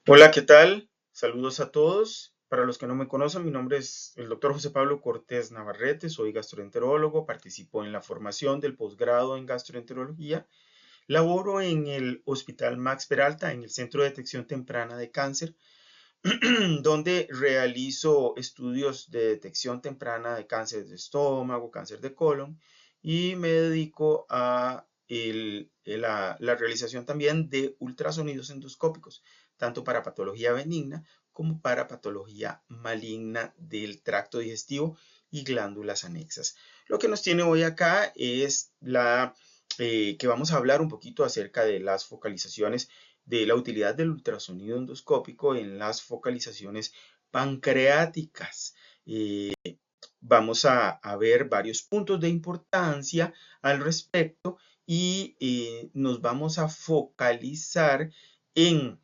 Hola, ¿qué tal? Saludos a todos. Para los que no me conocen, mi nombre es el doctor José Pablo Cortés Navarrete, soy gastroenterólogo, participo en la formación del posgrado en gastroenterología, laboro en el Hospital Max Peralta, en el Centro de Detección Temprana de Cáncer, donde realizo estudios de detección temprana de cáncer de estómago, cáncer de colon, y me dedico a la realización también de ultrasonidos endoscópicos, tanto para patología benigna como para patología maligna del tracto digestivo y glándulas anexas. Lo que nos tiene hoy acá es que vamos a hablar un poquito acerca de las focalizaciones de la utilidad del ultrasonido endoscópico en las focalizaciones pancreáticas. Eh, Vamos a ver varios puntos de importancia al respecto y nos vamos a focalizar en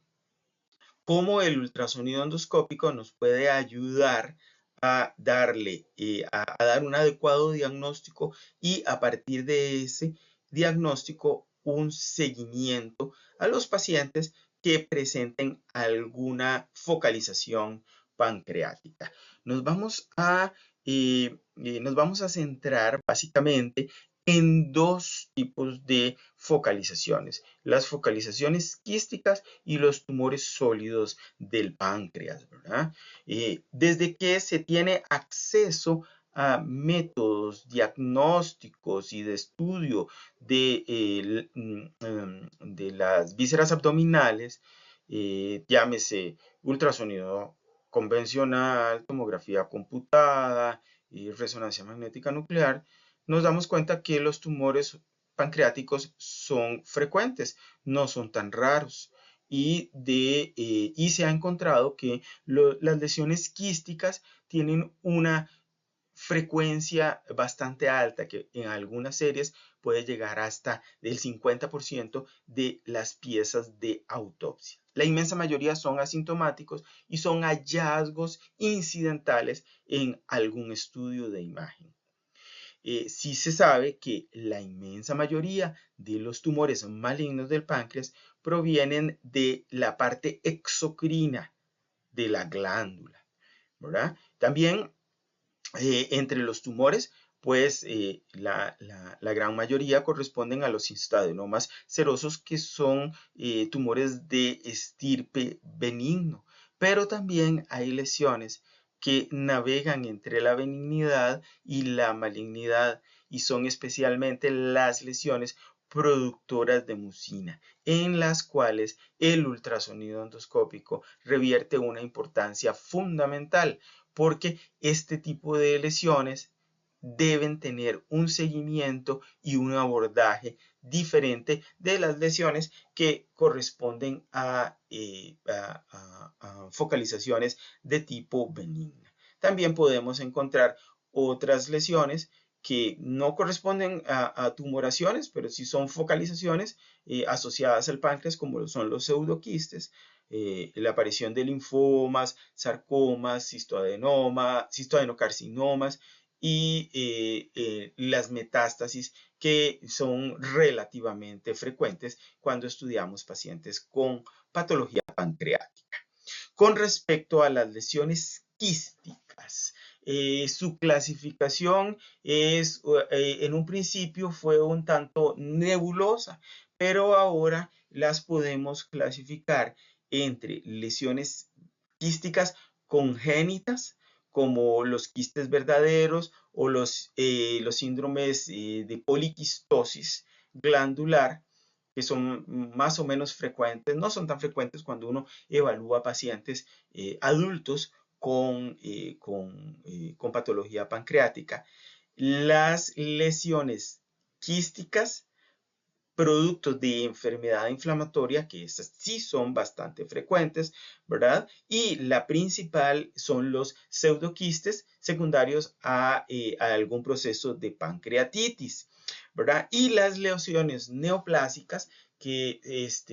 cómo el ultrasonido endoscópico nos puede ayudar a dar un adecuado diagnóstico y a partir de ese diagnóstico un seguimiento a los pacientes que presenten alguna focalización pancreática. Nos vamos nos vamos a centrar básicamente en dos tipos de focalizaciones, las focalizaciones quísticas y los tumores sólidos del páncreas, ¿verdad? Desde que se tiene acceso a métodos diagnósticos y de estudio de las vísceras abdominales, llámese ultrasonido convencional, tomografía computada y resonancia magnética nuclear, nos damos cuenta que los tumores pancreáticos son frecuentes, no son tan raros. Y se ha encontrado que las lesiones quísticas tienen una frecuencia bastante alta, que en algunas series puede llegar hasta el 50% de las piezas de autopsia. La inmensa mayoría son asintomáticos y son hallazgos incidentales en algún estudio de imagen. Sí se sabe que la inmensa mayoría de los tumores malignos del páncreas provienen de la parte exocrina de la glándula, ¿verdad? También entre los tumores, pues la gran mayoría corresponden a los histadenomas serosos, que son tumores de estirpe benigno, pero también hay lesiones que navegan entre la benignidad y la malignidad y son especialmente las lesiones productoras de mucina, en las cuales el ultrasonido endoscópico revierte una importancia fundamental, porque este tipo de lesiones deben tener un seguimiento y un abordaje diferente de las lesiones que corresponden a focalizaciones de tipo benigna. También podemos encontrar otras lesiones que no corresponden a tumoraciones, pero sí son focalizaciones asociadas al páncreas, como son los pseudoquistes, la aparición de linfomas, sarcomas, cistoadenocarcinomas y las metástasis, que son relativamente frecuentes cuando estudiamos pacientes con patología pancreática. Con respecto a las lesiones quísticas, su clasificación en un principio fue un tanto nebulosa, pero ahora las podemos clasificar entre lesiones quísticas congénitas, como los quistes verdaderos o los síndromes de poliquistosis glandular, que son más o menos frecuentes, no son tan frecuentes cuando uno evalúa pacientes adultos con patología pancreática. Las lesiones quísticas productos de enfermedad inflamatoria, que estas sí son bastante frecuentes, ¿verdad? Y la principal son los pseudoquistes secundarios a algún proceso de pancreatitis, ¿verdad? Y las lesiones neoplásicas, que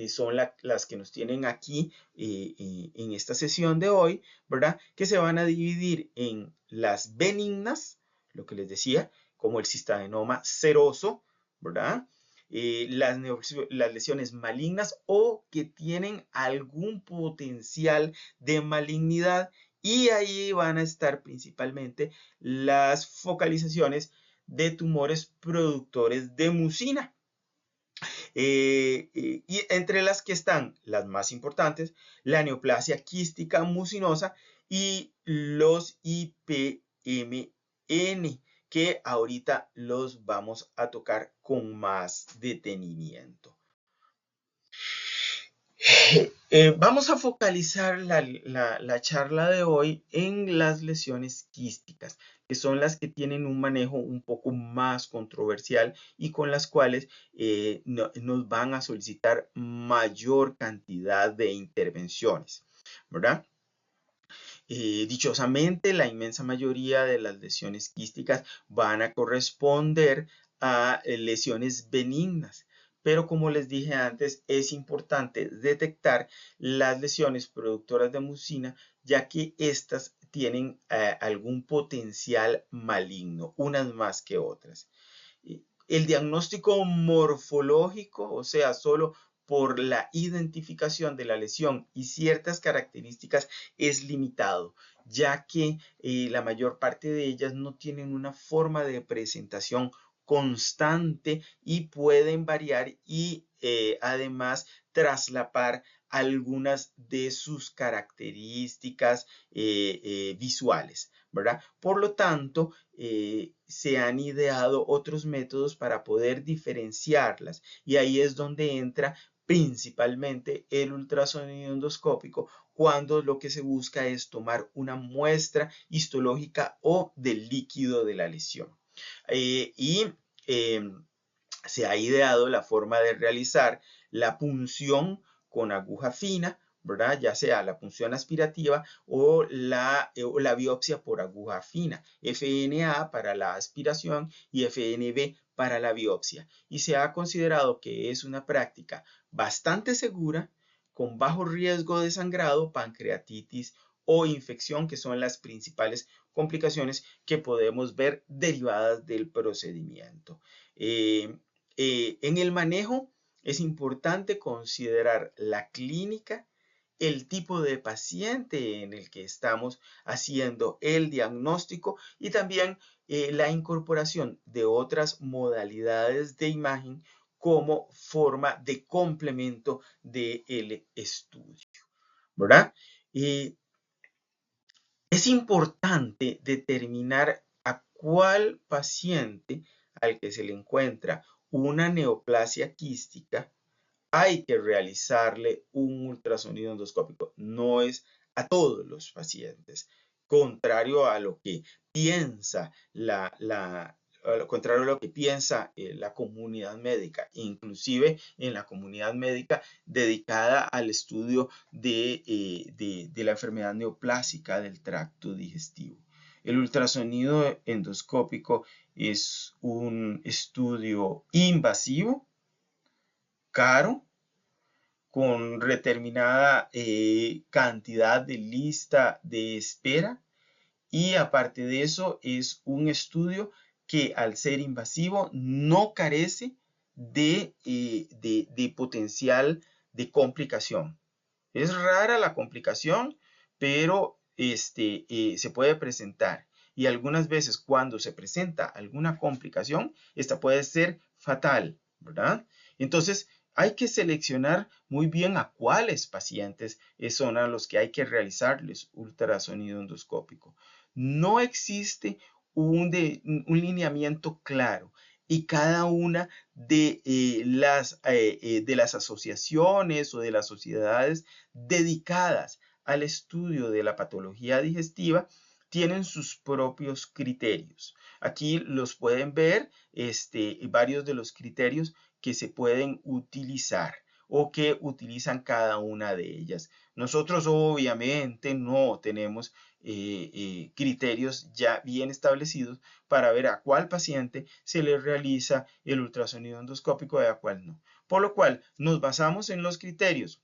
son las que nos tienen aquí en esta sesión de hoy, ¿verdad? Que se van a dividir en las benignas, lo que les decía, como el cistadenoma seroso, ¿verdad? las lesiones malignas o que tienen algún potencial de malignidad, y ahí van a estar principalmente las focalizaciones de tumores productores de mucina. Y entre las que están las más importantes, la neoplasia quística mucinosa y los IPMN, que ahorita los vamos a tocar con más detenimiento. Vamos a focalizar la charla de hoy en las lesiones quísticas, que son las que tienen un manejo un poco más controversial y con las cuales nos van a solicitar mayor cantidad de intervenciones, ¿verdad? Dichosamente, la inmensa mayoría de las lesiones quísticas van a corresponder a lesiones benignas. Pero como les dije antes, es importante detectar las lesiones productoras de mucina, ya que estas tienen algún potencial maligno, unas más que otras. El diagnóstico morfológico, o sea, solo por la identificación de la lesión y ciertas características, es limitado, ya que la mayor parte de ellas no tienen una forma de presentación constante y pueden variar y además traslapar algunas de sus características visuales, ¿verdad? Por lo tanto, se han ideado otros métodos para poder diferenciarlas, y ahí es donde entra principalmente el ultrasonido endoscópico, cuando lo que se busca es tomar una muestra histológica o del líquido de la lesión. Y se ha ideado la forma de realizar la punción con aguja fina, ¿verdad? Ya sea la punción aspirativa o la biopsia por aguja fina, FNA para la aspiración y FNB para la biopsia. Y se ha considerado que es una práctica bastante segura, con bajo riesgo de sangrado, pancreatitis o infección, que son las principales complicaciones que podemos ver derivadas del procedimiento. En el manejo es importante considerar la clínica, el tipo de paciente en el que estamos haciendo el diagnóstico y también la incorporación de otras modalidades de imagen como forma de complemento del estudio, ¿verdad? Es importante determinar a cuál paciente al que se le encuentra una neoplasia quística hay que realizarle un ultrasonido endoscópico. No es a todos los pacientes, contrario a lo que piensa a lo contrario a lo que piensa la comunidad médica, inclusive en la comunidad médica dedicada al estudio de la enfermedad neoplásica del tracto digestivo. El ultrasonido endoscópico es un estudio invasivo, caro, con determinada cantidad de lista de espera, y aparte de eso es un estudio que al ser invasivo no carece de potencial de complicación. Es rara la complicación, pero se puede presentar. Y algunas veces cuando se presenta alguna complicación, esta puede ser fatal, ¿verdad? Entonces, hay que seleccionar muy bien a cuáles pacientes son a los que hay que realizarles ultrasonido endoscópico. No existe un lineamiento claro, y cada una de las asociaciones o de las sociedades dedicadas al estudio de la patología digestiva tienen sus propios criterios. Aquí los pueden ver, varios de los criterios que se pueden utilizar o que utilizan cada una de ellas. Nosotros obviamente no tenemos criterios ya bien establecidos para ver a cuál paciente se le realiza el ultrasonido endoscópico y a cuál no. Por lo cual nos basamos en los criterios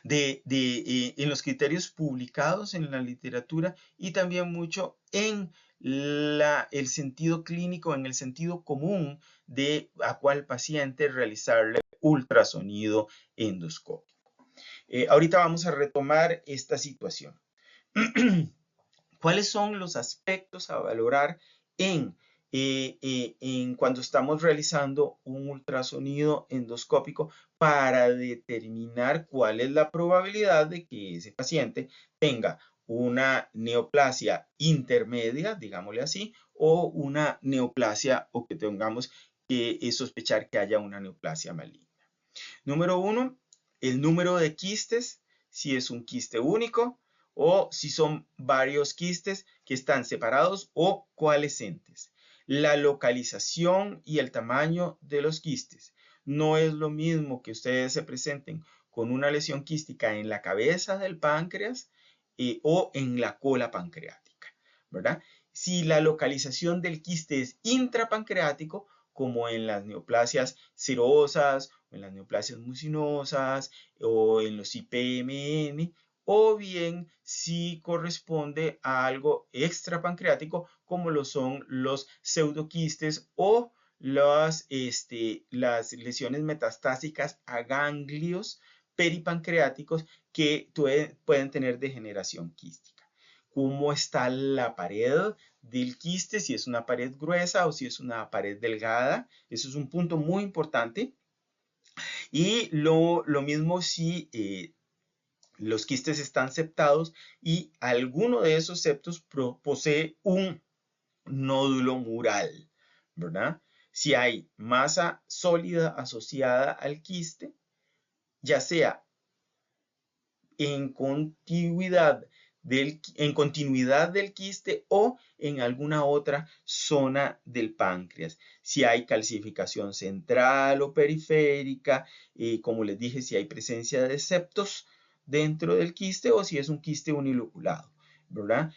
en los criterios publicados en la literatura y también mucho en el sentido clínico, en el sentido común de a cuál paciente realizarle ultrasonido endoscópico. Ahorita vamos a retomar esta situación. ¿Cuáles son los aspectos a valorar en cuando estamos realizando un ultrasonido endoscópico para determinar cuál es la probabilidad de que ese paciente tenga una neoplasia intermedia, digámosle así, o una neoplasia, o que tengamos que sospechar que haya una neoplasia maligna? Número uno, el número de quistes, si es un quiste único o si son varios quistes que están separados o coalescentes. La localización y el tamaño de los quistes. No es lo mismo que ustedes se presenten con una lesión quística en la cabeza del páncreas o en la cola pancreática, ¿verdad? Si la localización del quiste es intrapancreático, como en las neoplasias serosas, o en las neoplasias mucinosas, o en los IPMN, o bien si corresponde a algo extrapancreático, como lo son los pseudoquistes o las lesiones metastásicas a ganglios peripancreáticos que pueden tener degeneración quística. ¿Cómo está la pared del quiste? Si es una pared gruesa o si es una pared delgada. Eso es un punto muy importante. Y lo mismo si los quistes están septados y alguno de esos septos posee un nódulo mural, ¿verdad? Si hay masa sólida asociada al quiste, ya sea en continuidad del quiste o en alguna otra zona del páncreas. Si hay calcificación central o periférica, como les dije, si hay presencia de septos dentro del quiste o si es un quiste uniloculado, ¿verdad?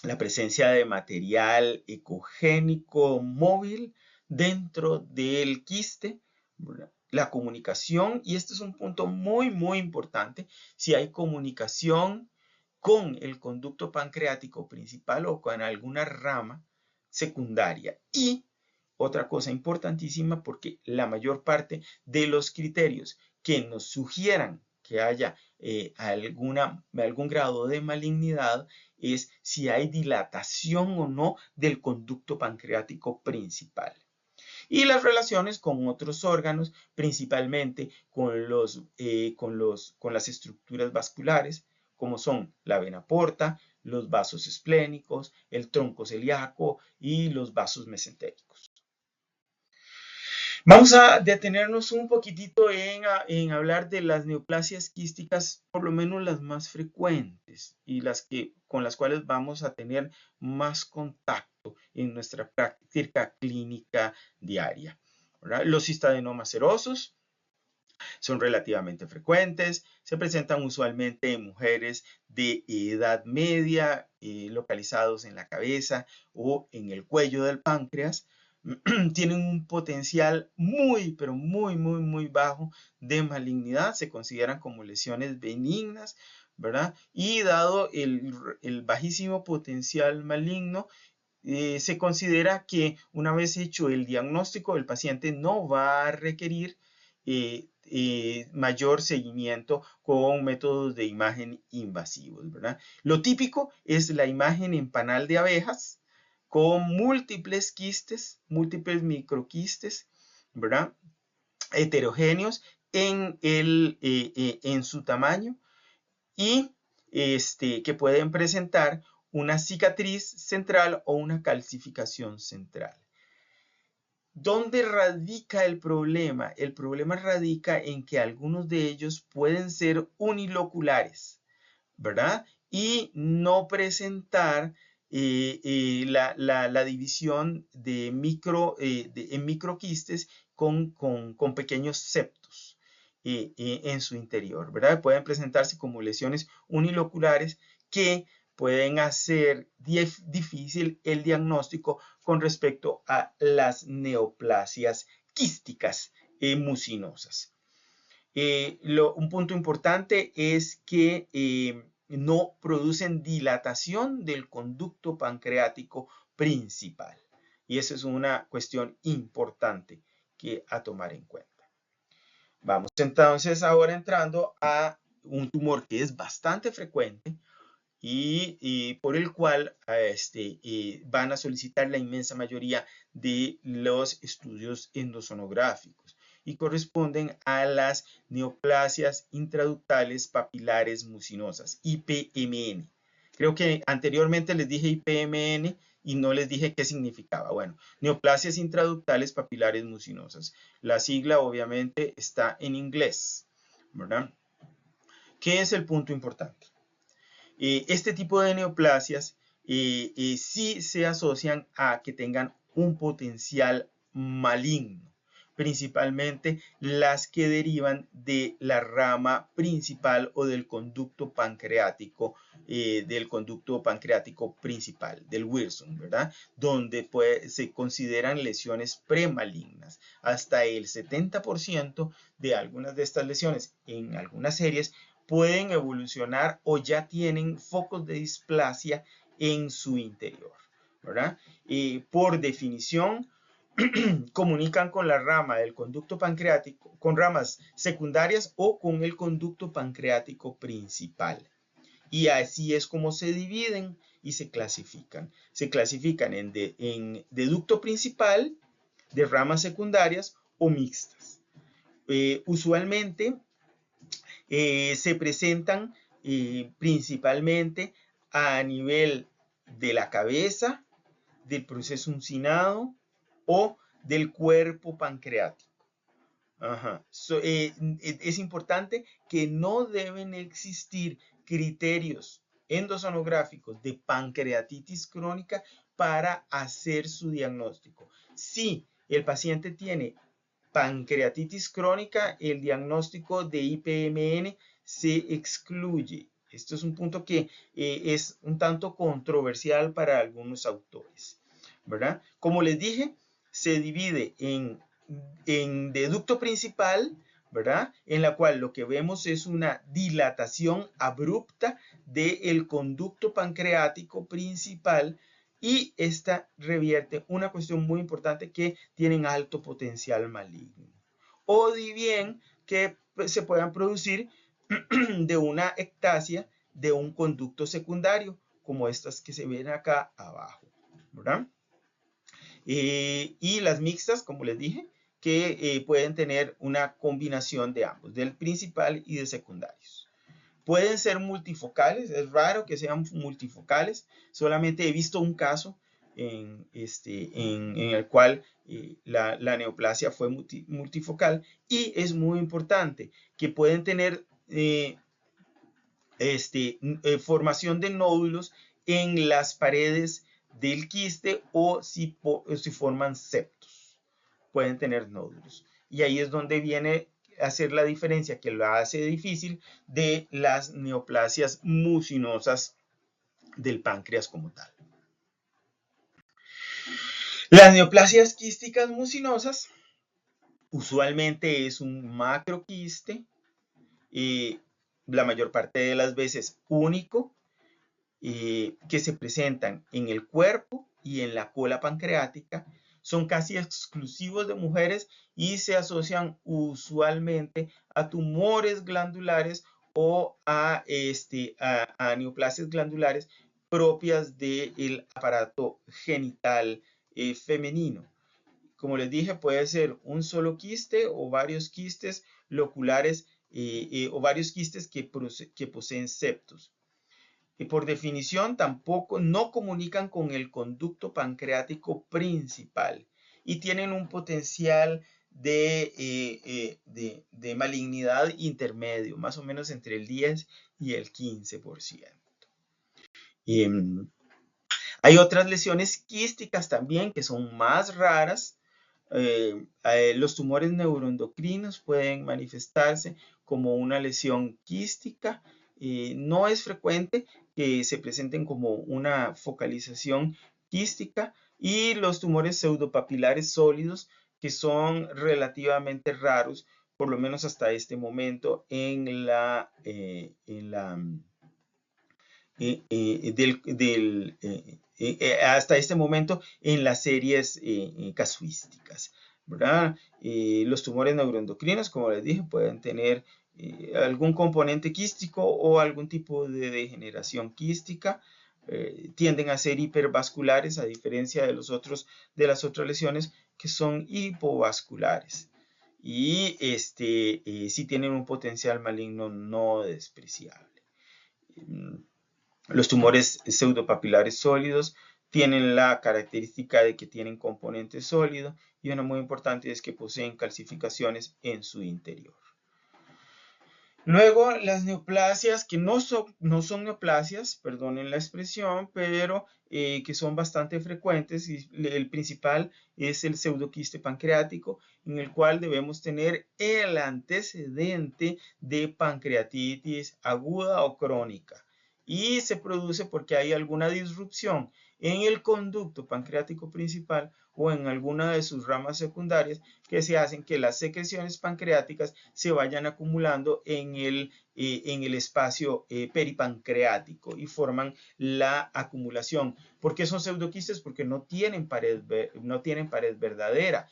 La presencia de material ecogénico móvil dentro del quiste, ¿verdad? La comunicación, y este es un punto muy, muy importante, si hay comunicación con el conducto pancreático principal o con alguna rama secundaria. Y otra cosa importantísima, porque la mayor parte de los criterios que nos sugieran que haya algún grado de malignidad es si hay dilatación o no del conducto pancreático principal. Y las relaciones con otros órganos, principalmente con las estructuras vasculares, como son la vena porta, los vasos esplénicos, el tronco celíaco y los vasos mesentéricos. Vamos a detenernos un poquitito en hablar de las neoplasias quísticas, por lo menos las más frecuentes y con las cuales vamos a tener más contacto en nuestra práctica clínica diaria, ¿verdad? Los cistadenomas serosos son relativamente frecuentes, se presentan usualmente en mujeres de edad media, localizados en la cabeza o en el cuello del páncreas. Tienen un potencial muy, pero muy, muy, muy bajo de malignidad. Se consideran como lesiones benignas, ¿verdad? Y dado el bajísimo potencial maligno, se considera que una vez hecho el diagnóstico, el paciente no va a requerir mayor seguimiento con métodos de imagen invasivos, ¿verdad? Lo típico es la imagen en panal de abejas con múltiples quistes, múltiples microquistes, ¿verdad? Heterogéneos en su tamaño y que pueden presentar una cicatriz central o una calcificación central. ¿Dónde radica el problema? El problema radica en que algunos de ellos pueden ser uniloculares, ¿verdad? Y no presentar la división en microquistes con pequeños septos en su interior, ¿verdad? Pueden presentarse como lesiones uniloculares que pueden hacer difícil el diagnóstico con respecto a las neoplasias quísticas mucinosas. Un punto importante es que no producen dilatación del conducto pancreático principal. Y eso es una cuestión importante que a tomar en cuenta. Vamos entonces ahora entrando a un tumor que es bastante frecuente y por el cual van a solicitar la inmensa mayoría de los estudios endosonográficos y corresponden a las neoplasias intraductales papilares mucinosas, IPMN. Creo que anteriormente les dije IPMN y no les dije qué significaba. Bueno, neoplasias intraductales papilares mucinosas. La sigla obviamente está en inglés, ¿verdad? ¿Qué es el punto importante? Este tipo de neoplasias sí se asocian a que tengan un potencial maligno, principalmente las que derivan de la rama principal o del conducto pancreático principal, del Wilson, ¿verdad? Donde se consideran lesiones premalignas. Hasta el 70% de algunas de estas lesiones en algunas series pueden evolucionar o ya tienen focos de displasia en su interior, ¿verdad? Por definición, comunican con la rama del conducto pancreático, con ramas secundarias o con el conducto pancreático principal. Y así es como se dividen y se clasifican. Se clasifican en deducto principal, de ramas secundarias o mixtas. Usualmente se presentan principalmente a nivel de la cabeza, del proceso uncinado o del cuerpo pancreático. Es importante que no deben existir criterios endosonográficos de pancreatitis crónica para hacer su diagnóstico. Si el paciente tiene pancreatitis crónica, el diagnóstico de IPMN se excluye. Esto es un punto que es un tanto controversial para algunos autores, ¿verdad? Como les dije, se divide en deducto principal, ¿verdad? En la cual lo que vemos es una dilatación abrupta del conducto pancreático principal y esta revierte una cuestión muy importante que tienen alto potencial maligno. O bien que se puedan producir de una ectasia de un conducto secundario, como estas que se ven acá abajo, ¿verdad? Y las mixtas, como les dije, que pueden tener una combinación de ambos, del principal y de secundarios. Pueden ser multifocales, es raro que sean multifocales, solamente he visto un caso en el cual la neoplasia fue multifocal y es muy importante que pueden tener formación de nódulos en las paredes del quiste o si forman septos, pueden tener nódulos. Y ahí es donde viene a hacer la diferencia que lo hace difícil de las neoplasias mucinosas del páncreas como tal. Las neoplasias quísticas mucinosas usualmente es un macroquiste, la mayor parte de las veces único, que se presentan en el cuerpo y en la cola pancreática. Son casi exclusivos de mujeres y se asocian usualmente a tumores glandulares o a neoplasias glandulares propias del aparato genital femenino. Como les dije, puede ser un solo quiste o varios quistes loculares o varios quistes que poseen septos. Y por definición tampoco no comunican con el conducto pancreático principal y tienen un potencial de malignidad intermedio, más o menos entre el 10 y el 15%. Hay otras lesiones quísticas también que son más raras. Los tumores neuroendocrinos pueden manifestarse como una lesión quística. No es frecuente que se presenten como una focalización quística, y los tumores pseudopapilares sólidos, que son relativamente raros, por lo menos hasta este momento, en la hasta este momento en las series casuísticas, ¿verdad? Los tumores neuroendocrinos, como les dije, pueden tener algún componente quístico o algún tipo de degeneración quística. Tienden a ser hipervasculares a diferencia de las otras lesiones que son hipovasculares y sí tienen un potencial maligno no despreciable. Los tumores pseudopapilares sólidos tienen la característica de que tienen componente sólido y una muy importante es que poseen calcificaciones en su interior. Luego, las neoplasias, que no son neoplasias, perdonen la expresión, pero que son bastante frecuentes, y el principal es el pseudoquiste pancreático, en el cual debemos tener el antecedente de pancreatitis aguda o crónica. Y se produce porque hay alguna disrupción en el conducto pancreático principal o en alguna de sus ramas secundarias que se hacen que las secreciones pancreáticas se vayan acumulando en el espacio peripancreático y forman la acumulación. ¿Por qué son pseudoquistes? Porque no tienen pared verdadera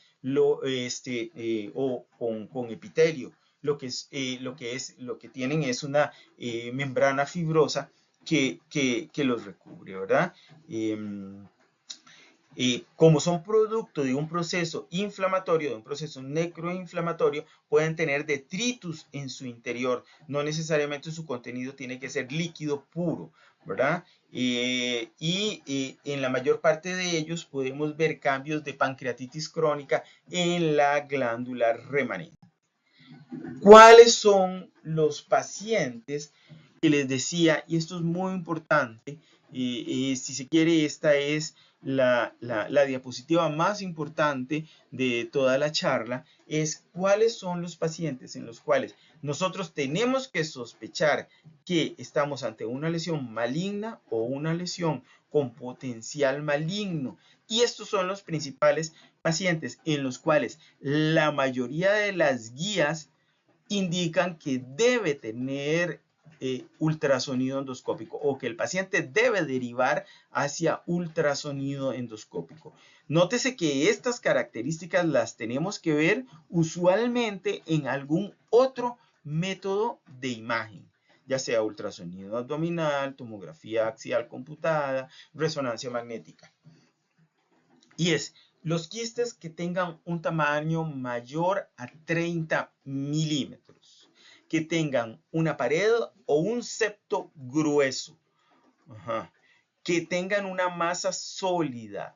o con epitelio. Lo que tienen es una membrana fibrosa que los recubre, ¿verdad? Como son producto de un proceso inflamatorio, de un proceso necroinflamatorio, pueden tener detritus en su interior. No necesariamente su contenido tiene que ser líquido puro, ¿verdad? Y en la mayor parte de ellos podemos ver cambios de pancreatitis crónica en la glándula remanente. ¿Cuáles son los pacientes que les decía? Y esto es muy importante. Si se quiere, esta es la diapositiva más importante de toda la charla, es cuáles son los pacientes en los cuales nosotros tenemos que sospechar que estamos ante una lesión maligna o una lesión con potencial maligno. Y estos son los principales pacientes en los cuales la mayoría de las guías indican que debe tener ultrasonido endoscópico o que el paciente debe derivar hacia ultrasonido endoscópico. Nótese que estas características las tenemos que ver usualmente en algún otro método de imagen, ya sea ultrasonido abdominal, tomografía axial computada, resonancia magnética. Y es los quistes que tengan un tamaño mayor a 30 milímetros, que tengan una pared o un septo grueso, que tengan una masa sólida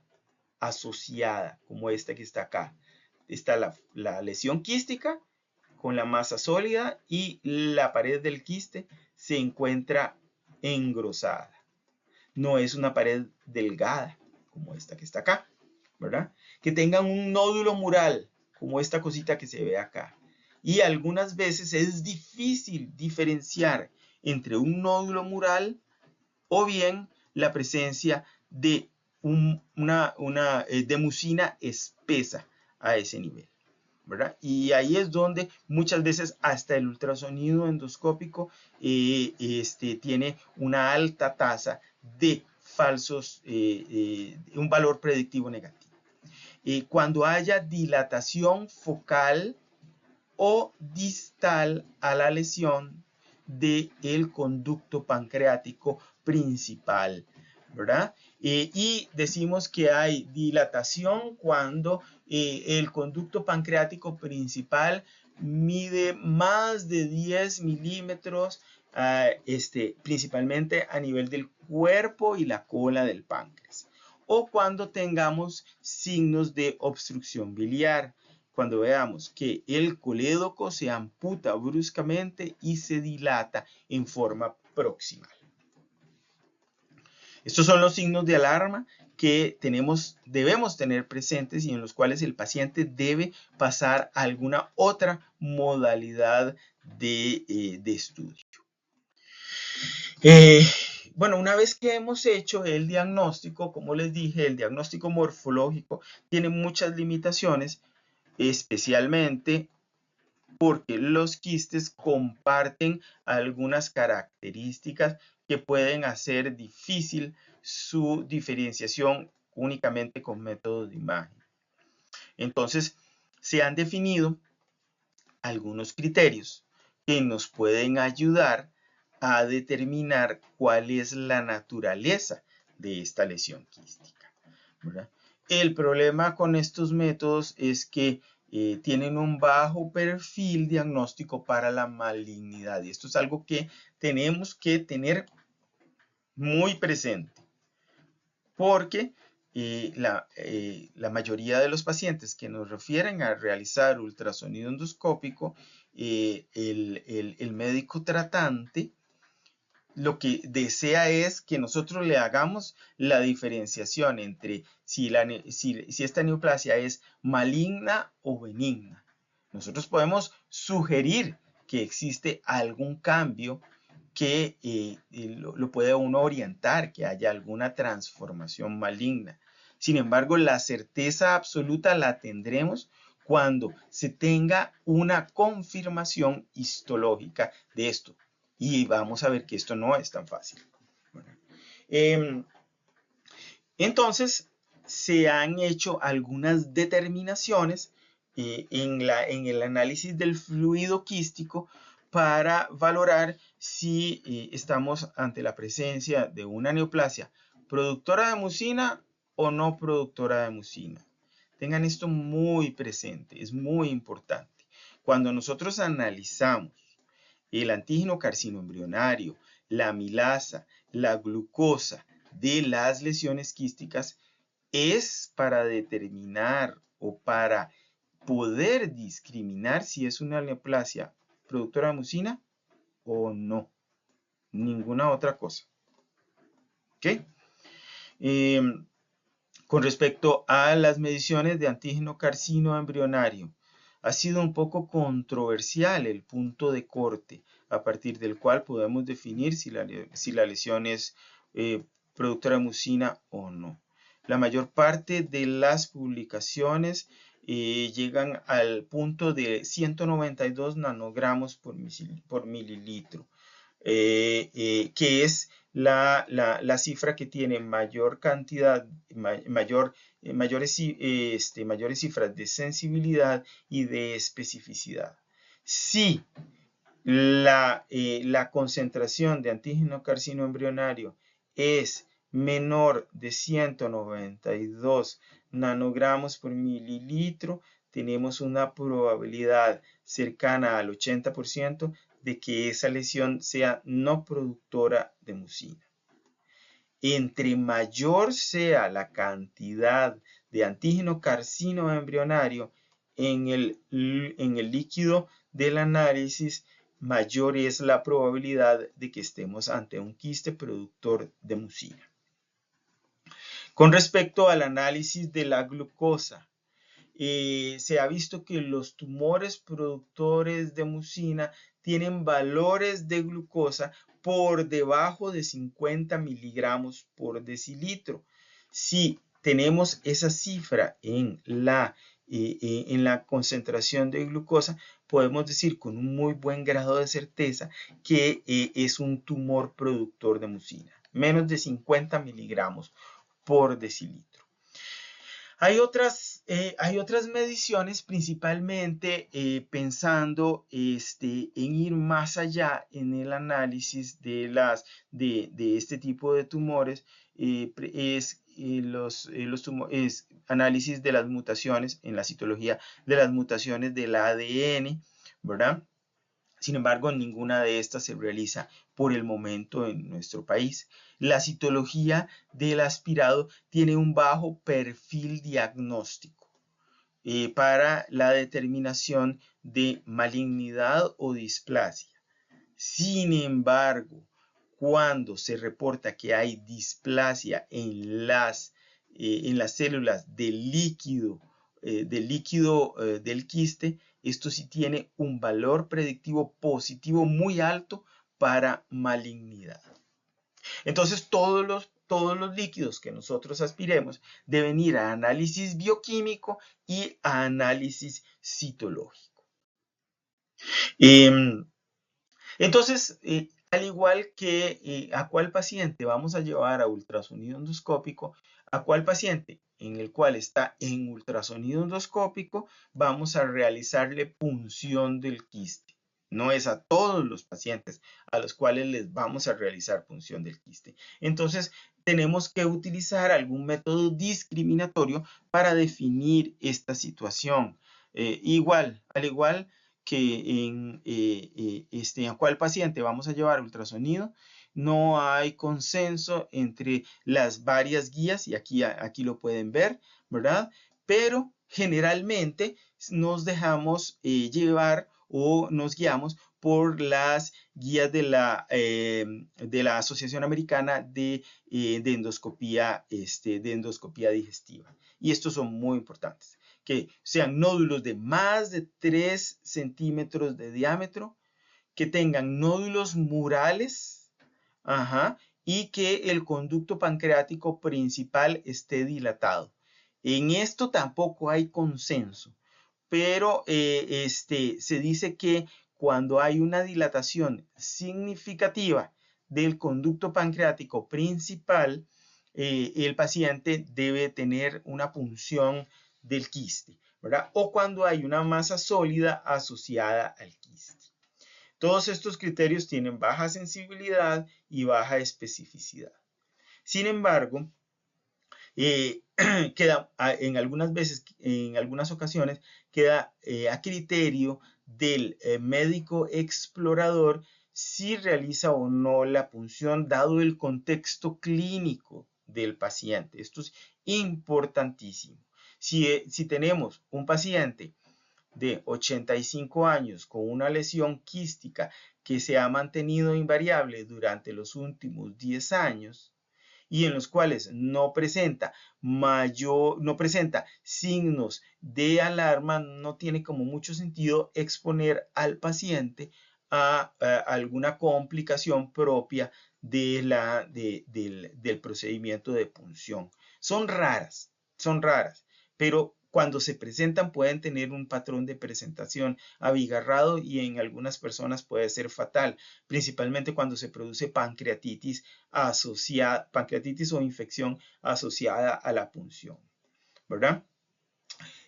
asociada, como esta que está acá. Está la lesión quística con la masa sólida y la pared del quiste se encuentra engrosada. No es una pared delgada, como esta que está acá, ¿verdad? Que tengan un nódulo mural, como esta cosita que se ve acá. Y algunas veces es difícil diferenciar entre un nódulo mural o bien la presencia de una de mucina espesa a ese nivel, ¿verdad? Y ahí es donde muchas veces hasta el ultrasonido endoscópico tiene una alta tasa de falsos, un valor predictivo negativo. Cuando haya dilatación focal o distal a la lesión del conducto pancreático principal, ¿verdad? Y decimos que hay dilatación cuando el conducto pancreático principal mide más de 10 milímetros, principalmente a nivel del cuerpo y la cola del páncreas. O cuando tengamos signos de obstrucción biliar, cuando veamos que el colédoco se amputa bruscamente y se dilata en forma proximal. Estos son los signos de alarma que debemos tener presentes y en los cuales el paciente debe pasar a alguna otra modalidad de estudio. Bueno, una vez que hemos hecho el diagnóstico, como les dije, el diagnóstico morfológico tiene muchas limitaciones, especialmente porque los quistes comparten algunas características que pueden hacer difícil su diferenciación únicamente con métodos de imagen. Entonces, se han definido algunos criterios que nos pueden ayudar a determinar cuál es la naturaleza de esta lesión quística, ¿verdad? El problema con estos métodos es que tienen un bajo perfil diagnóstico para la malignidad, y esto es algo que tenemos que tener muy presente, porque la mayoría de los pacientes que nos refieren a realizar ultrasonido endoscópico, el médico tratante lo que desea es que nosotros le hagamos la diferenciación entre si esta neoplasia es maligna o benigna. Nosotros podemos sugerir que existe algún cambio que lo puede uno orientar, que haya alguna transformación maligna. Sin embargo, la certeza absoluta la tendremos cuando se tenga una confirmación histológica de esto. Y vamos a ver que esto no es tan fácil. Entonces, se han hecho algunas determinaciones en el análisis del fluido quístico para valorar si estamos ante la presencia de una neoplasia productora de mucina o no productora de mucina. Tengan esto muy presente, es muy importante. Cuando nosotros analizamos el antígeno carcinoembrionario, la amilasa, la glucosa de las lesiones quísticas, es para determinar o para poder discriminar si es una neoplasia productora de mucina o no. Ninguna otra cosa. ¿Ok? Con respecto a las mediciones de antígeno carcinoembrionario, ha sido un poco controversial el punto de corte a partir del cual podemos definir si la lesión es productora de mucina o no. La mayor parte de las publicaciones llegan al punto de 192 nanogramos por mililitro, que es la cifra que tiene mayor cantidad, mayores cifras de sensibilidad y de especificidad. Si la concentración de antígeno carcinoembrionario es menor de 192 nanogramos por mililitro, tenemos una probabilidad cercana al 80% de que esa lesión sea no productora de mucina. Entre mayor sea la cantidad de antígeno carcinoembrionario en el líquido del análisis, mayor es la probabilidad de que estemos ante un quiste productor de mucina. Con respecto al análisis de la glucosa, se ha visto que los tumores productores de mucina tienen valores de glucosa por debajo de 50 miligramos por decilitro. Si tenemos esa cifra en la concentración de glucosa, podemos decir con un muy buen grado de certeza que es un tumor productor de mucina. Menos de 50 miligramos por decilitro. Hay otras mediciones, principalmente pensando en ir más allá en el análisis de este tipo de tumores, análisis de las mutaciones en la citología de las mutaciones del ADN, ¿verdad? Sin embargo, ninguna de estas se realiza por el momento en nuestro país. La citología del aspirado tiene un bajo perfil diagnóstico para la determinación de malignidad o displasia. Sin embargo, cuando se reporta que hay displasia en las células del líquido del quiste, esto sí tiene un valor predictivo positivo muy alto para malignidad. Entonces, todos los líquidos que nosotros aspiremos deben ir a análisis bioquímico y a análisis citológico. Entonces, Al igual que a cuál paciente vamos a llevar a ultrasonido endoscópico, a cuál paciente en el cual está en ultrasonido endoscópico vamos a realizarle punción del quiste. No es a todos los pacientes a los cuales les vamos a realizar punción del quiste. Entonces, tenemos que utilizar algún método discriminatorio para definir esta situación. Al igual que a cuál paciente vamos a llevar ultrasonido, no hay consenso entre las varias guías, y aquí lo pueden ver, ¿verdad? Pero generalmente nos dejamos llevar o nos guiamos por las guías de la Asociación Americana de endoscopía, de endoscopía digestiva. Y estos son muy importantes, que sean nódulos de más de 3 centímetros de diámetro, que tengan nódulos murales, y que el conducto pancreático principal esté dilatado. En esto tampoco hay consenso, pero se dice que cuando hay una dilatación significativa del conducto pancreático principal, el paciente debe tener una punción del quiste, ¿verdad? O cuando hay una masa sólida asociada al quiste. Todos estos criterios tienen baja sensibilidad y baja especificidad. Sin embargo, queda en algunas ocasiones, queda a criterio del médico explorador si realiza o no la punción dado el contexto clínico del paciente. Esto es importantísimo. Si tenemos un paciente de 85 años con una lesión quística que se ha mantenido invariable durante los últimos 10 años, y en los cuales no presenta signos de alarma, no tiene como mucho sentido exponer al paciente a alguna complicación propia del procedimiento de punción. Son raras, pero cuando se presentan pueden tener un patrón de presentación abigarrado y en algunas personas puede ser fatal, principalmente cuando se produce pancreatitis o infección asociada a la punción, ¿verdad?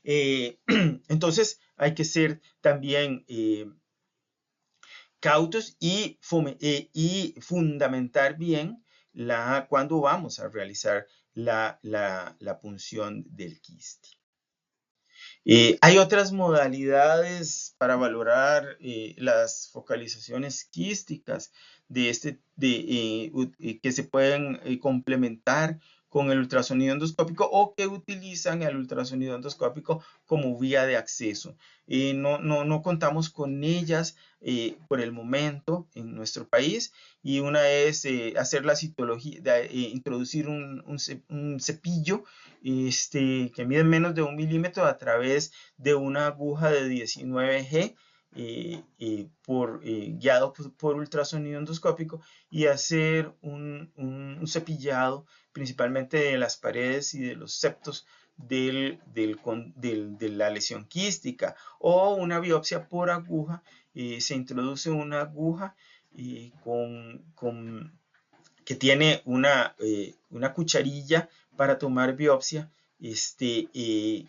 Entonces hay que ser también cautos y fundamentar bien cuando vamos a realizar la punción del quiste. Hay otras modalidades para valorar las focalizaciones quísticas que se pueden complementar con el ultrasonido endoscópico o que utilizan el ultrasonido endoscópico como vía de acceso. No contamos con ellas por el momento en nuestro país, y una es hacer la citología, introducir un cepillo que mide menos de 1 milímetro a través de una aguja de 19G, guiado por ultrasonido endoscópico, y hacer un cepillado principalmente de las paredes y de los septos de la lesión quística, o una biopsia por aguja. Se introduce una aguja que tiene una cucharilla para tomar biopsia de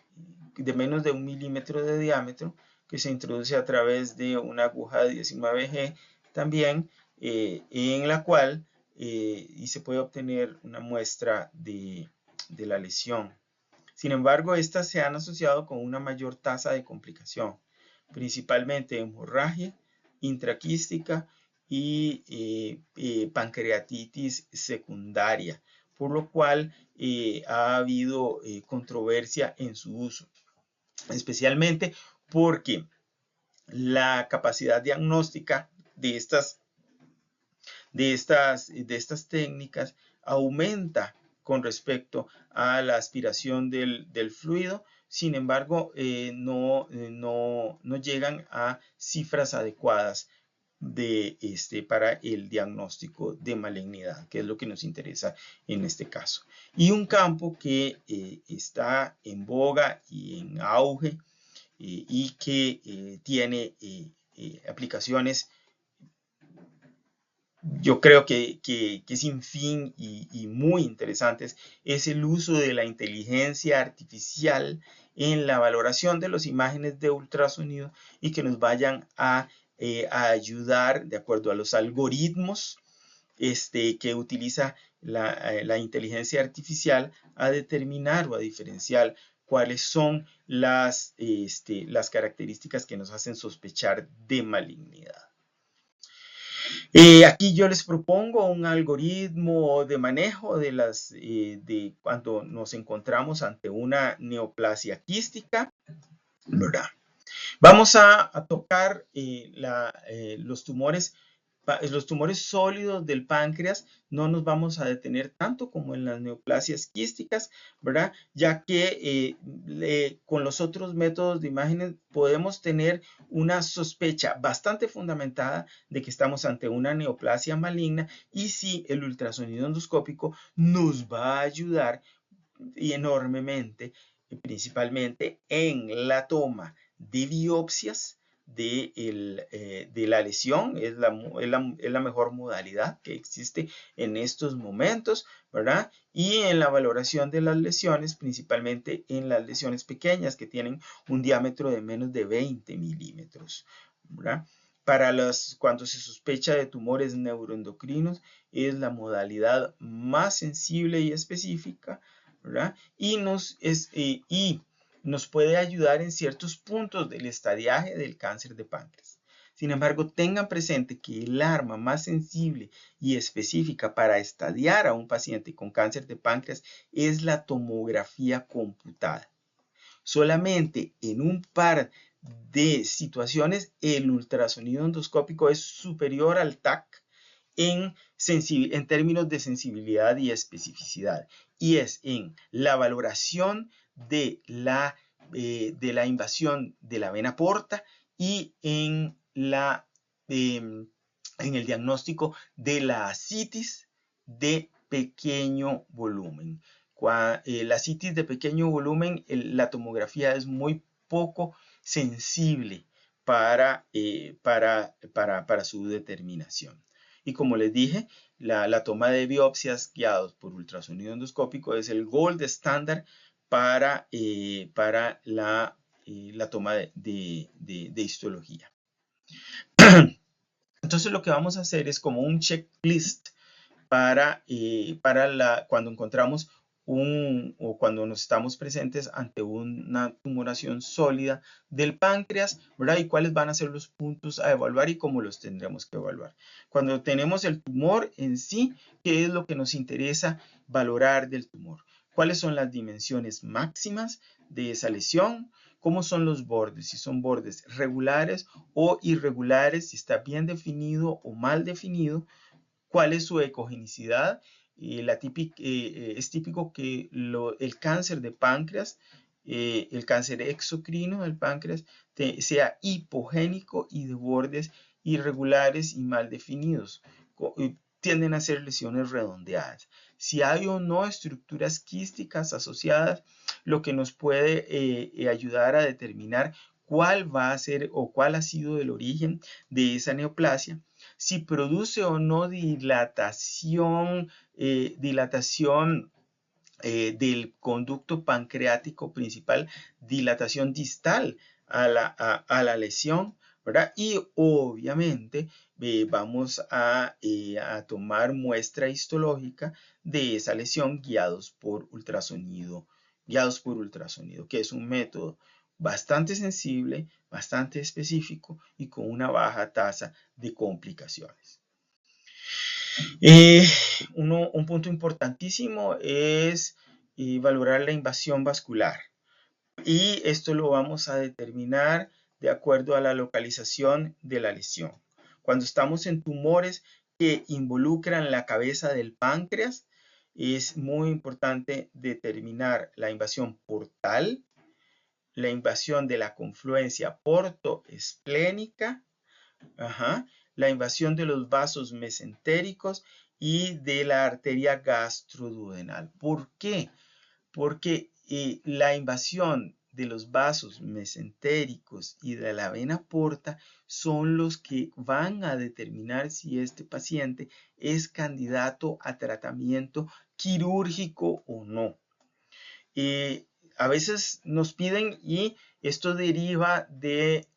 menos de 1 milímetro de diámetro, que se introduce a través de una aguja de 19G también, en la cual y se puede obtener una muestra de la lesión. Sin embargo, estas se han asociado con una mayor tasa de complicación, principalmente hemorragia intraquística y pancreatitis secundaria, por lo cual ha habido controversia en su uso, especialmente porque la capacidad diagnóstica de estas técnicas aumenta con respecto a la aspiración del fluido. Sin embargo, no llegan a cifras adecuadas para el diagnóstico de malignidad, que es lo que nos interesa en este caso. Y un campo que está en boga y en auge y que tiene aplicaciones yo creo que sin fin y muy interesantes es el uso de la inteligencia artificial en la valoración de las imágenes de ultrasonido y que nos vayan a ayudar de acuerdo a los algoritmos que utiliza la inteligencia artificial a determinar o a diferenciar cuáles son las características que nos hacen sospechar de malignidad. Aquí yo les propongo un algoritmo de manejo de cuando nos encontramos ante una neoplasia quística, ¿verdad? Vamos a tocar los tumores sólidos del páncreas. No nos vamos a detener tanto como en las neoplasias quísticas, ¿verdad? Ya que con los otros métodos de imágenes podemos tener una sospecha bastante fundamentada de que estamos ante una neoplasia maligna, y sí, el ultrasonido endoscópico nos va a ayudar y enormemente, principalmente en la toma de biopsias de la lesión. Es la mejor modalidad que existe en estos momentos, ¿verdad? Y en la valoración de las lesiones, principalmente en las lesiones pequeñas que tienen un diámetro de menos de 20 milímetros, ¿verdad? Cuando se sospecha de tumores neuroendocrinos, es la modalidad más sensible y específica, ¿verdad? Y nos puede ayudar en ciertos puntos del estadiaje del cáncer de páncreas. Sin embargo, tengan presente que el arma más sensible y específica para estadiar a un paciente con cáncer de páncreas es la tomografía computada. Solamente en un par de situaciones el ultrasonido endoscópico es superior al TAC en términos de sensibilidad y especificidad, y es en la valoración de la invasión de la vena porta y en el diagnóstico de la ascitis de pequeño volumen. La ascitis de pequeño volumen, la tomografía es muy poco sensible para su determinación. Y como les dije, la toma de biopsias guiados por ultrasonido endoscópico es el gold estándar para la toma de histología. Entonces lo que vamos a hacer es como un checklist cuando encontramos o cuando nos estamos presentes ante una tumoración sólida del páncreas, ¿verdad? Y cuáles van a ser los puntos a evaluar y cómo los tendremos que evaluar. Cuando tenemos el tumor en sí, ¿qué es lo que nos interesa valorar del tumor? ¿Cuáles son las dimensiones máximas de esa lesión? ¿Cómo son los bordes? Si son bordes regulares o irregulares, si está bien definido o mal definido. ¿Cuál es su ecogenicidad? Es típico que el cáncer de páncreas, el cáncer exocrino del páncreas, sea hipogénico y de bordes irregulares y mal definidos. Tienden a ser lesiones redondeadas. Si hay o no estructuras quísticas asociadas, lo que nos puede ayudar a determinar cuál va a ser o cuál ha sido el origen de esa neoplasia, si produce o no dilatación del conducto pancreático principal, dilatación distal a la lesión, ¿verdad? Y obviamente vamos a tomar muestra histológica de esa lesión guiados por ultrasonido, que es un método bastante sensible, bastante específico y con una baja tasa de complicaciones. Un punto importantísimo es valorar la invasión vascular, y esto lo vamos a determinar de acuerdo a la localización de la lesión. Cuando estamos en tumores que involucran la cabeza del páncreas, es muy importante determinar la invasión portal, la invasión de la confluencia portoesplénica, la invasión de los vasos mesentéricos y de la arteria gastroduodenal. ¿Por qué? Porque la invasión de los vasos mesentéricos y de la vena porta son los que van a determinar si este paciente es candidato a tratamiento quirúrgico o no. A veces nos piden, y esto deriva de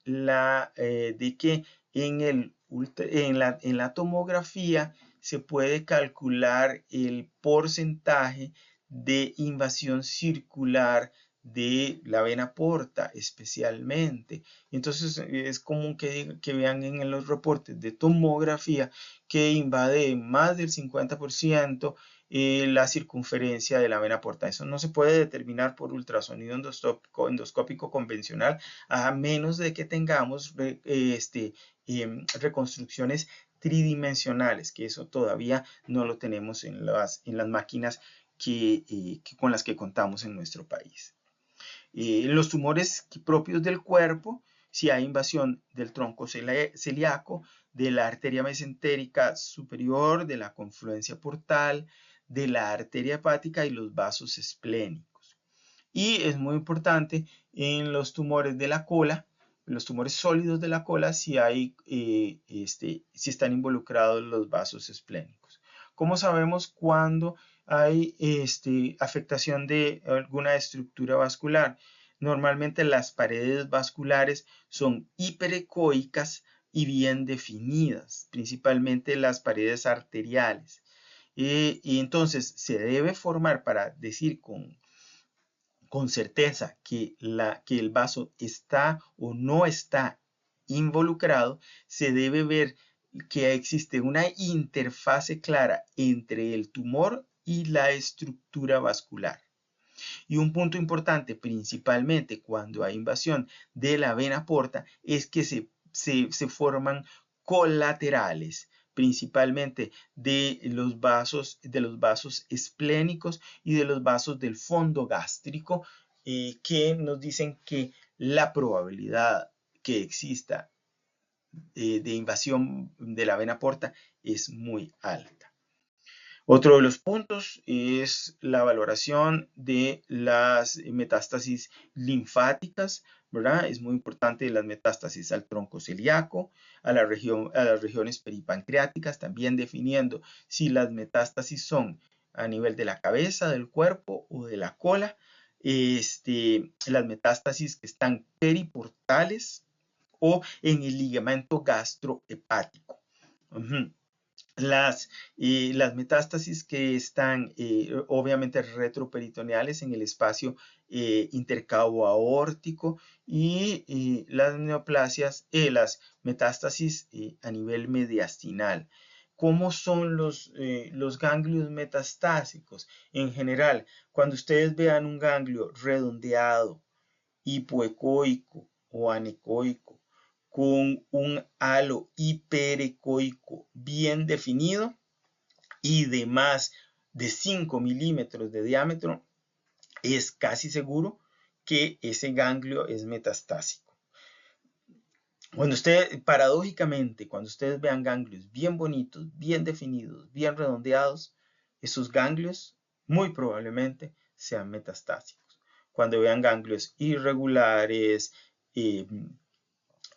que en la tomografía se puede calcular el porcentaje de invasión circular de la vena porta especialmente. Entonces es común que vean en los reportes de tomografía que invade más del 50% la circunferencia de la vena porta. Eso no se puede determinar por ultrasonido endoscópico convencional, a menos de que tengamos reconstrucciones tridimensionales, que eso todavía no lo tenemos en las máquinas con las que contamos en nuestro país. Los tumores propios del cuerpo, si hay invasión del tronco celíaco, de la arteria mesentérica superior, de la confluencia portal, de la arteria hepática y los vasos esplénicos. Y es muy importante en los tumores de la cola, los tumores sólidos de la cola, si están involucrados los vasos esplénicos. ¿Cómo sabemos cuando hay afectación de alguna estructura vascular? Normalmente las paredes vasculares son hiperecoicas y bien definidas, principalmente las paredes arteriales. Y entonces se debe formar, para decir con certeza que el vaso está o no está involucrado, se debe ver que existe una interfase clara entre el tumor y la estructura vascular. Y un punto importante, principalmente cuando hay invasión de la vena porta, es que se forman colaterales, principalmente de los vasos esplénicos y de los vasos del fondo gástrico, que nos dicen que la probabilidad que exista de invasión de la vena porta es muy alta. Otro de los puntos es la valoración de las metástasis linfáticas, ¿verdad? Es muy importante las metástasis al tronco celíaco, a las regiones peripancreáticas, también definiendo si las metástasis son a nivel de la cabeza, del cuerpo o de la cola. Las metástasis que están periportales o en el ligamento gastrohepático. Las metástasis que están obviamente retroperitoneales en el espacio intercavo aórtico, y las neoplasias, las metástasis a nivel mediastinal. ¿Cómo son los ganglios metastásicos? En general, cuando ustedes vean un ganglio redondeado, hipoecoico o anecoico, con un halo hiperecoico bien definido y de más de 5 milímetros de diámetro, es casi seguro que ese ganglio es metastásico. Paradójicamente, cuando ustedes vean ganglios bien bonitos, bien definidos, bien redondeados, esos ganglios muy probablemente sean metastásicos. Cuando vean ganglios irregulares,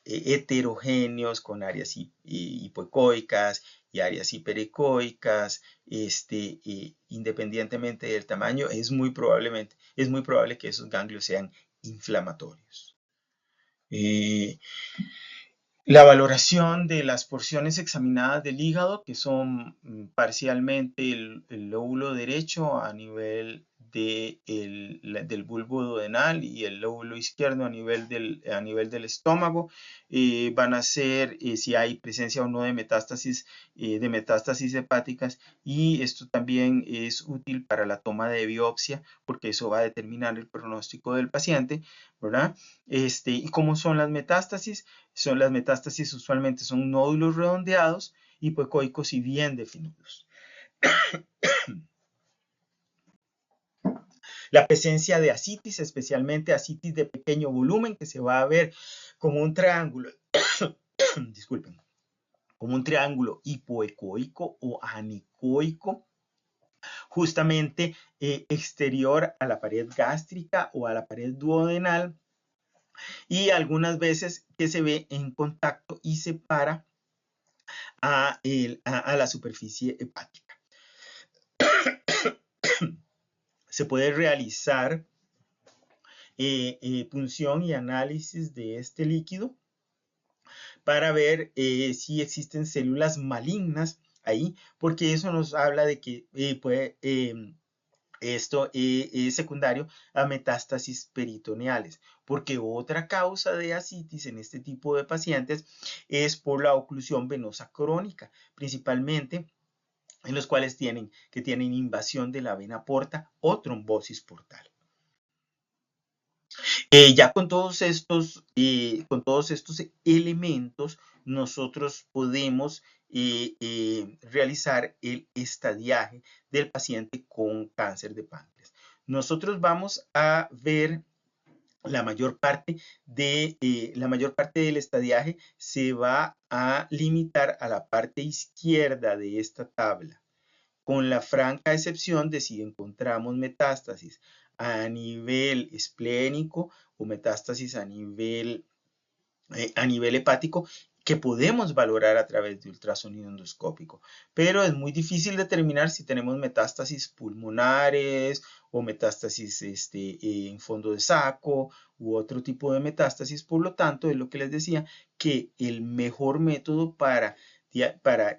heterogéneos, con áreas hipoecoicas y áreas hiperecoicas, independientemente del tamaño, es muy probable que esos ganglios sean inflamatorios. La valoración de las porciones examinadas del hígado, que son parcialmente el lóbulo derecho a nivel del bulbo duodenal y el lóbulo izquierdo a nivel del estómago, van a ser si hay presencia o no de metástasis hepáticas, y esto también es útil para la toma de biopsia, porque eso va a determinar el pronóstico del paciente, ¿verdad? ¿Y cómo son las metástasis? Las metástasis usualmente son nódulos redondeados, hipoecoicos y bien definidos. La presencia de ascitis, especialmente ascitis de pequeño volumen, que se va a ver como un triángulo, disculpen, como un triángulo hipoecoico o anecoico, justamente exterior a la pared gástrica o a la pared duodenal, y algunas veces que se ve en contacto y separa a la superficie hepática. Se puede realizar punción y análisis de este líquido para ver si existen células malignas ahí, porque eso nos habla de que esto es secundario a metástasis peritoneales, porque otra causa de ascitis en este tipo de pacientes es por la oclusión venosa crónica, principalmente en los cuales tienen invasión de la vena porta o trombosis portal. Ya con todos estos elementos, nosotros podemos realizar el estadiaje del paciente con cáncer de páncreas. Nosotros vamos a ver la mayor parte del estadiaje se va a limitar a la parte izquierda de esta tabla, con la franca excepción de si encontramos metástasis a nivel esplénico o metástasis a nivel hepático, que podemos valorar a través de ultrasonido endoscópico, pero es muy difícil determinar si tenemos metástasis pulmonares o metástasis en fondo de saco u otro tipo de metástasis. Por lo tanto, es lo que les decía, que el mejor método para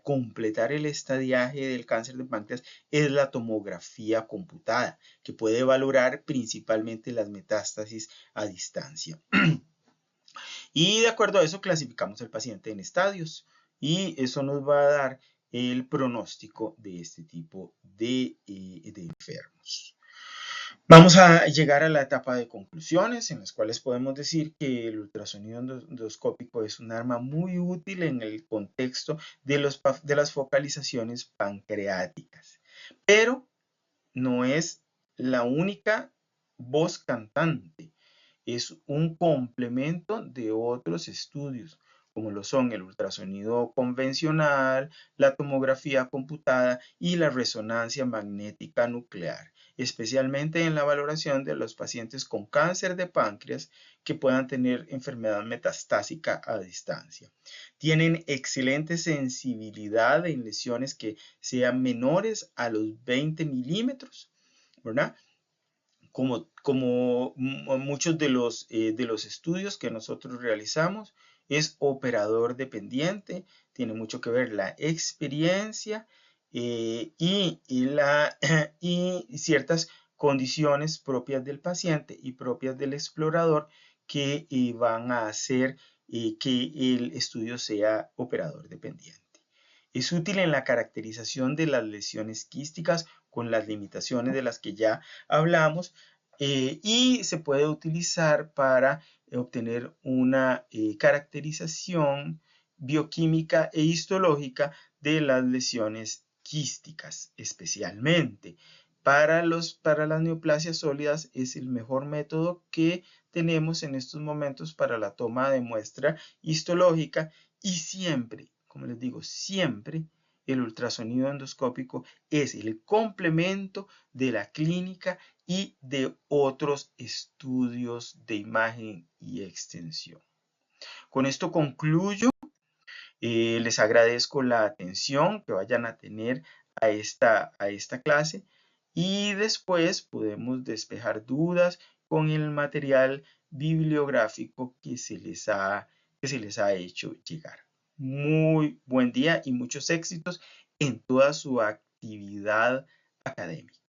completar el estadiaje del cáncer de páncreas es la tomografía computada, que puede valorar principalmente las metástasis a distancia. Y de acuerdo a eso clasificamos al paciente en estadios, y eso nos va a dar el pronóstico de este tipo de enfermos. Vamos a llegar a la etapa de conclusiones, en las cuales podemos decir que el ultrasonido endoscópico es un arma muy útil en el contexto de las focalizaciones pancreáticas, pero no es la única voz cantante. Es un complemento de otros estudios, como lo son el ultrasonido convencional, la tomografía computada y la resonancia magnética nuclear, especialmente en la valoración de los pacientes con cáncer de páncreas que puedan tener enfermedad metastásica a distancia. Tienen excelente sensibilidad en lesiones que sean menores a los 20 milímetros, ¿verdad? Como muchos de los estudios que nosotros realizamos, es operador dependiente, tiene mucho que ver la experiencia y ciertas condiciones propias del paciente y propias del explorador que van a hacer que el estudio sea operador dependiente. Es útil en la caracterización de las lesiones quísticas con las limitaciones de las que ya hablamos, y se puede utilizar para obtener una caracterización bioquímica e histológica de las lesiones quísticas, especialmente. Para las neoplasias sólidas es el mejor método que tenemos en estos momentos para la toma de muestra histológica, y siempre, como les digo, siempre el ultrasonido endoscópico es el complemento de la clínica y de otros estudios de imagen y extensión. Con esto concluyo. Les agradezco la atención que vayan a tener a esta clase, y después podemos despejar dudas con el material bibliográfico que se les ha hecho llegar. Muy buen día y muchos éxitos en toda su actividad académica.